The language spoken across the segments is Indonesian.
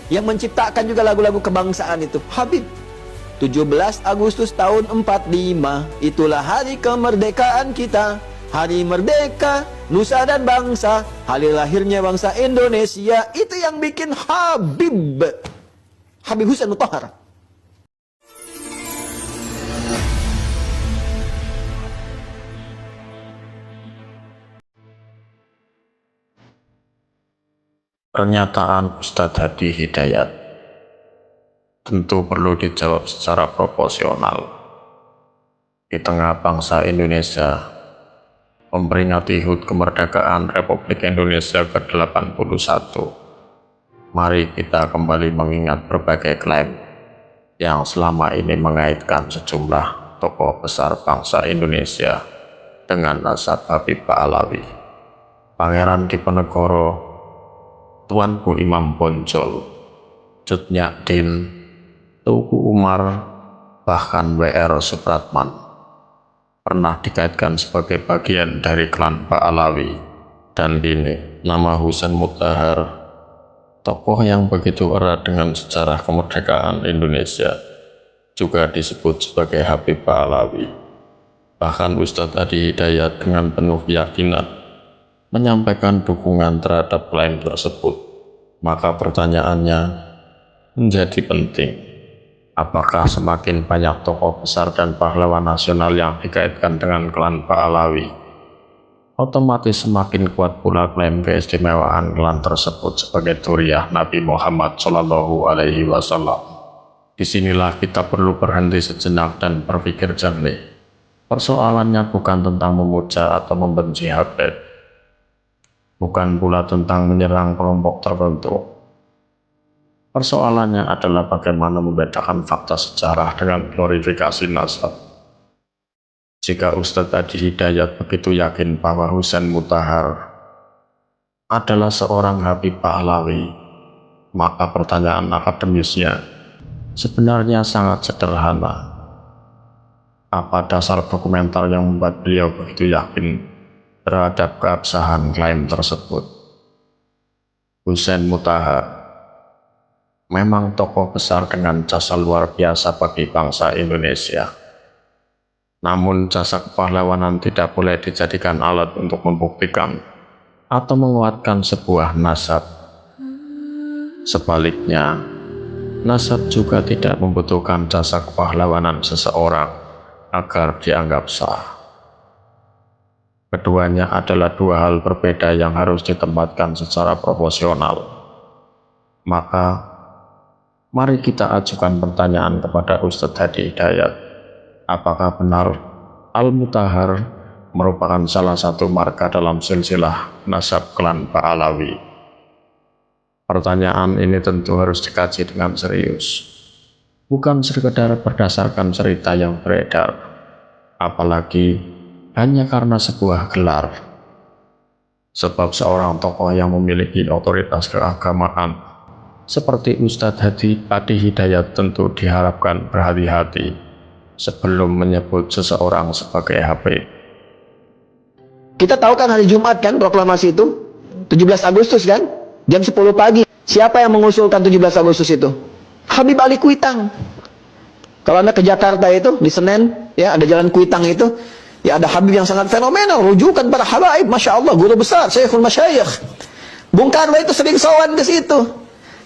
yang menciptakan juga lagu-lagu kebangsaan itu, Habib. 17 Agustus tahun 45, itulah hari kemerdekaan kita. Hari merdeka, nusa dan bangsa, hari lahirnya bangsa Indonesia. Itu yang bikin Habib Husain Mutahar. Pernyataan Ustadz Hadi Hidayat tentu perlu dijawab secara proporsional. Di tengah bangsa Indonesia memperingati HUT kemerdekaan Republik Indonesia ke-81, mari kita kembali mengingat berbagai klaim yang selama ini mengaitkan sejumlah tokoh besar bangsa Indonesia dengan nasab Habib Pahlawi, Pangeran Diponegoro, Tuanku Imam Bonjol, Cut Nyak-din, Teuku Umar, bahkan W.R. Supratman pernah dikaitkan sebagai bagian dari klan Pahlawi. Dan kini nama Husain Mutahar, tokoh yang begitu erat dengan sejarah kemerdekaan Indonesia, juga disebut sebagai Habib Pahlawi. Bahkan Ustadz Hadi Hidayat dengan penuh keyakinan menyampaikan dukungan terhadap klaim tersebut. Maka pertanyaannya menjadi penting, apakah semakin banyak tokoh besar dan pahlawan nasional yang dikaitkan dengan klan Pahlawi, otomatis semakin kuat pula klaim keistimewaan klan tersebut sebagai dzurriyyah Nabi Muhammad SAW. Disinilah kita perlu berhenti sejenak dan berpikir jernih. Persoalannya bukan tentang memuja atau membenci Habib, bukan pula tentang menyerang kelompok tertentu. Persoalannya adalah bagaimana membedakan fakta sejarah dengan glorifikasi nasab. Jika Ustadz Hadi Hidayat begitu yakin bahwa Husain Mutahar adalah seorang Habib Pahlawi, maka pertanyaan akademisnya sebenarnya sangat sederhana. Apa dasar dokumenter yang membuat beliau begitu yakin terhadap keabsahan klaim tersebut? Husain Mutahar memang tokoh besar dengan jasa luar biasa bagi bangsa Indonesia. Namun jasa kepahlawanan tidak boleh dijadikan alat untuk membuktikan atau menguatkan sebuah nasab. Sebaliknya, nasab juga tidak membutuhkan jasa kepahlawanan seseorang agar dianggap sah. Keduanya adalah dua hal berbeda yang harus ditempatkan secara proporsional. Maka mari kita ajukan pertanyaan kepada Ustadz Hadi Hidayat, apakah benar Al-Mutahar merupakan salah satu marga dalam silsilah nasab klan Pahlawi? Pertanyaan ini tentu harus dikaji dengan serius, bukan sekedar berdasarkan cerita yang beredar, apalagi hanya karena sebuah gelar. Sebab seorang tokoh yang memiliki otoritas keagamaan seperti Ustadz Hadi Hidayat tentu diharapkan berhati-hati sebelum menyebut seseorang sebagai Habib. Kita tahu kan hari Jumat kan proklamasi itu 17 Agustus kan, jam 10 pagi. Siapa yang mengusulkan 17 Agustus itu? Habib Ali Kuitang. Kalau Anda ke Jakarta itu di Senen ya, ada jalan Kuitang itu ya, ada Habib yang sangat fenomenal, rujukan para habaib, Masya Allah, guru besar, Syekhul Masyayikh. Bung Karno itu sering sowan ke situ,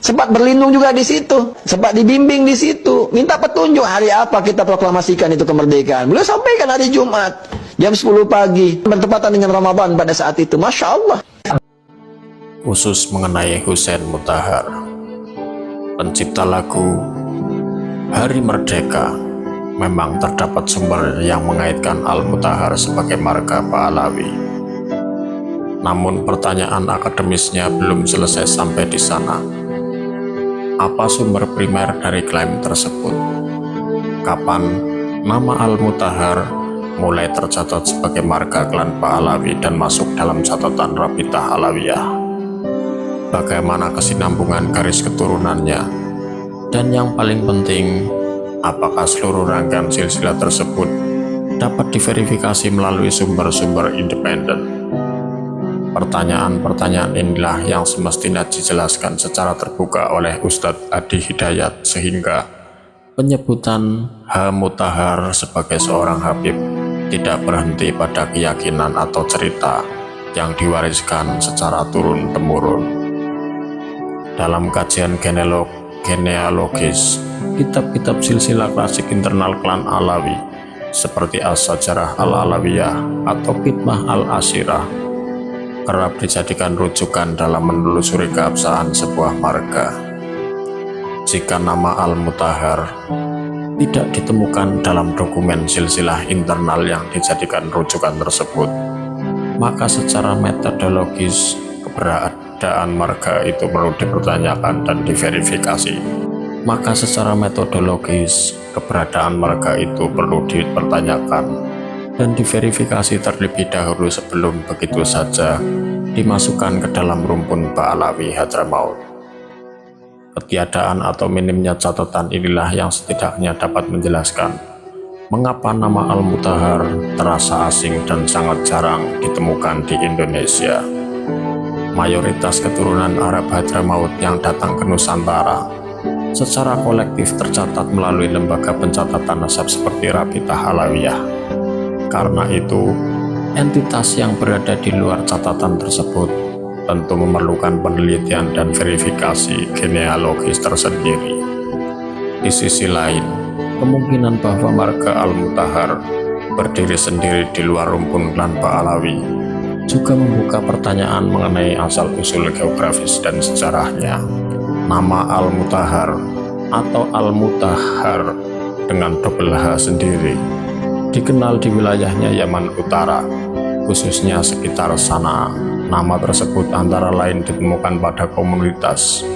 sempat berlindung juga di situ, sempat dibimbing di situ, minta petunjuk hari apa kita proklamasikan itu kemerdekaan. Beliau sampaikan hari Jumat jam 10 pagi, bertepatan dengan Ramadan pada saat itu. Masya Allah. Khusus mengenai Husain Mutahar, pencipta lagu Hari Merdeka, memang terdapat sumber yang mengaitkan Al-Mutahar sebagai marga Pahlawi. Namun pertanyaan akademisnya belum selesai sampai di sana. Apa sumber primer dari klaim tersebut? Kapan nama Al-Mutahar mulai tercatat sebagai marga klan Pahlawi dan masuk dalam catatan Rabitah Alawiyah? Bagaimana kesinambungan garis keturunannya? Dan yang paling penting, apakah seluruh rangkaian silsilah tersebut dapat diverifikasi melalui sumber-sumber independen? Pertanyaan-pertanyaan inilah yang semestinya dijelaskan secara terbuka oleh Ustadz Adi Hidayat, sehingga penyebutan H. Mutahar sebagai seorang Habib tidak berhenti pada keyakinan atau cerita yang diwariskan secara turun-temurun. Dalam kajian genealogis, kitab-kitab silsilah klasik internal klan Alawi seperti As-Sajarah Al-Alawiyah atau Khidmah Al-Ashirah kerap dijadikan rujukan dalam menelusuri keabsahan sebuah marga. Jika nama Al-Mutahar tidak ditemukan dalam dokumen silsilah internal yang dijadikan rujukan tersebut, maka secara metodologis keberadaan marga itu perlu dipertanyakan dan diverifikasi. Maka secara metodologis keberadaan marga itu perlu dipertanyakan dan diverifikasi terlebih dahulu sebelum begitu saja dimasukkan ke dalam rumpun Ba'alawi Hadramaut. Ketiadaan atau minimnya catatan inilah yang setidaknya dapat menjelaskan mengapa nama Al-Mutahar terasa asing dan sangat jarang ditemukan di Indonesia. Mayoritas keturunan Arab Hadramaut yang datang ke Nusantara secara kolektif tercatat melalui lembaga pencatatan nasab seperti Rabitah Alawiyah. Karena itu, entitas yang berada di luar catatan tersebut tentu memerlukan penelitian dan verifikasi genealogis tersendiri. Di sisi lain, kemungkinan bahwa marga Al-Mutahar berdiri sendiri di luar rumpun klan Ba'alawi juga membuka pertanyaan mengenai asal-usul geografis dan sejarahnya. Nama Al-Mutahar atau Al-Mutahhar dengan double H sendiri dikenal di wilayahnya Yaman Utara, khususnya sekitar Sanaa. Nama tersebut antara lain ditemukan pada komunitas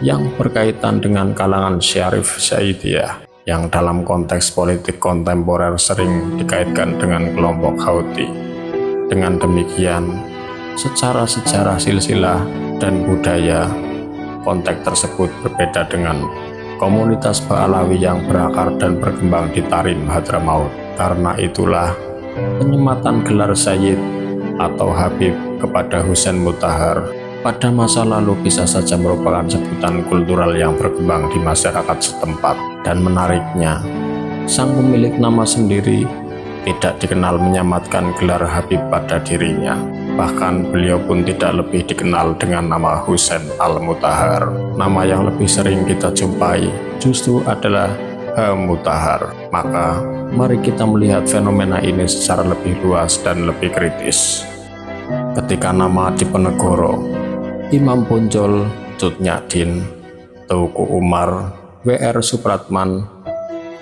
yang berkaitan dengan kalangan Syarif Saidiyah, yang dalam konteks politik kontemporer sering dikaitkan dengan kelompok Houthi. Dengan demikian, secara sejarah silsilah dan budaya, konteks tersebut berbeda dengan komunitas Ba'alawi yang berakar dan berkembang di Tarim Hadramaut. Karena itulah, penyematan gelar Sayyid atau Habib kepada Husain Mutahar pada masa lalu bisa saja merupakan sebutan kultural yang berkembang di masyarakat setempat. Dan menariknya, sang pemilik nama sendiri tidak dikenal menyamatkan gelar Habib pada dirinya. Bahkan beliau pun tidak lebih dikenal dengan nama Husain Al-Mutahar. Nama yang lebih sering kita jumpai justru adalah H. Mutahar. Maka mari kita melihat fenomena ini secara lebih luas dan lebih kritis. Ketika nama Diponegoro, Imam Bonjol, Cut Nyadin, Teuku Umar, W.R. Supratman,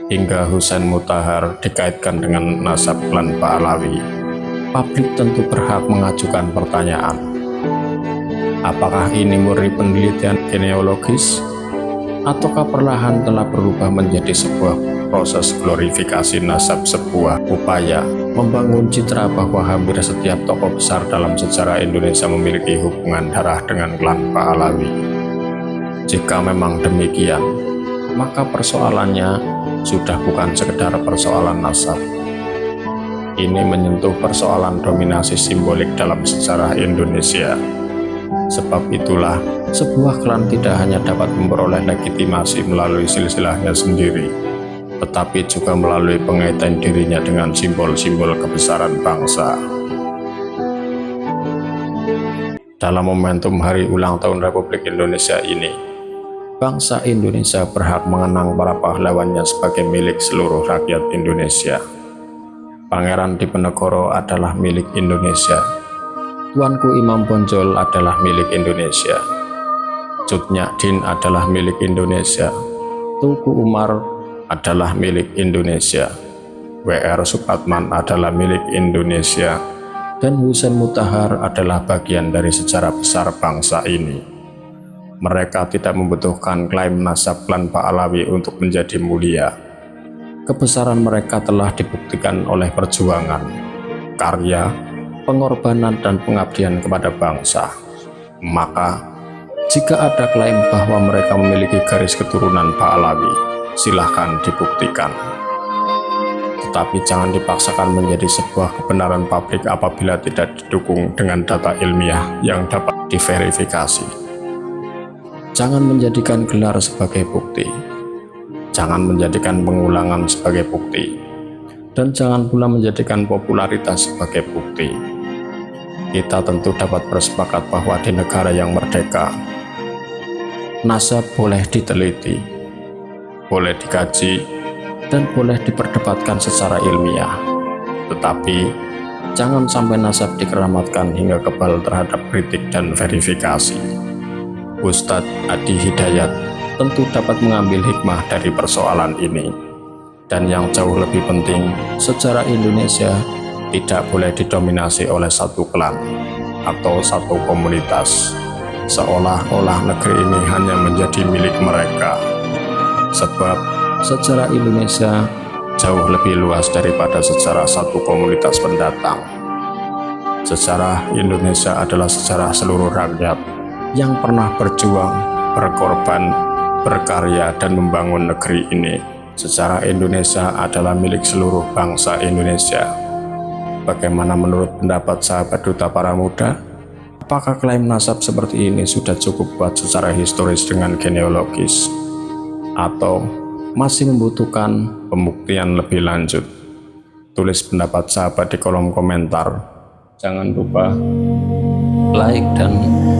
hingga Husain Mutahar dikaitkan dengan nasab klan Ba'alawi, publik tentu berhak mengajukan pertanyaan. Apakah ini murni penelitian genealogis? Ataukah perlahan telah berubah menjadi sebuah proses glorifikasi nasab, sebuah upaya membangun citra bahwa hampir setiap tokoh besar dalam sejarah Indonesia memiliki hubungan darah dengan klan Ba'alawi? Jika memang demikian, maka persoalannya sudah bukan sekedar persoalan nasab. Ini menyentuh persoalan dominasi simbolik dalam sejarah Indonesia. Sebab itulah, sebuah klan tidak hanya dapat memperoleh legitimasi melalui silsilahnya sendiri, tetapi juga melalui pengaitan dirinya dengan simbol-simbol kebesaran bangsa. Dalam momentum hari ulang tahun Republik Indonesia ini, bangsa Indonesia berhak mengenang para pahlawannya sebagai milik seluruh rakyat Indonesia. Pangeran Diponegoro adalah milik Indonesia. Tuanku Imam Bonjol adalah milik Indonesia. Cut Nyadin adalah milik Indonesia. Teuku Umar adalah milik Indonesia. W.R. Supratman adalah milik Indonesia. Dan Husain Mutahar adalah bagian dari sejarah besar bangsa ini. Mereka tidak membutuhkan klaim nasab klan Ba'alawi untuk menjadi mulia. Kebesaran mereka telah dibuktikan oleh perjuangan, karya, pengorbanan, dan pengabdian kepada bangsa. Maka, jika ada klaim bahwa mereka memiliki garis keturunan Ba'alawi, silahkan dibuktikan. tetapi jangan dipaksakan menjadi sebuah kebenaran pabrik apabila tidak didukung dengan data ilmiah yang dapat diverifikasi. Jangan menjadikan gelar sebagai bukti, jangan menjadikan pengulangan sebagai bukti, dan jangan pula menjadikan popularitas sebagai bukti. Kita tentu dapat bersepakat bahwa di negara yang merdeka, nasab boleh diteliti, boleh dikaji, dan boleh diperdebatkan secara ilmiah. Tetapi, jangan sampai nasab dikeramatkan hingga kebal terhadap kritik dan verifikasi. Ustadz Adi Hidayat tentu dapat mengambil hikmah dari persoalan ini. Dan yang jauh lebih penting, sejarah Indonesia tidak boleh didominasi oleh satu klan atau satu komunitas, seolah-olah negeri ini hanya menjadi milik mereka. Sebab sejarah Indonesia jauh lebih luas daripada sejarah satu komunitas pendatang. Sejarah Indonesia adalah sejarah seluruh rakyat yang pernah berjuang, berkorban, berkarya, dan membangun negeri ini. Sejarah Indonesia adalah milik seluruh bangsa Indonesia. Bagaimana menurut pendapat sahabat Duta Para Muda? Apakah klaim nasab seperti ini sudah cukup buat secara historis dengan genealogis? Atau masih membutuhkan pembuktian lebih lanjut? Tulis pendapat sahabat di kolom komentar. Jangan lupa like dan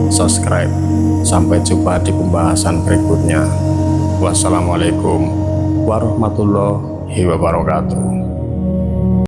subscribe. Sampai jumpa di pembahasan berikutnya. Wassalamualaikum warahmatullahi wabarakatuh.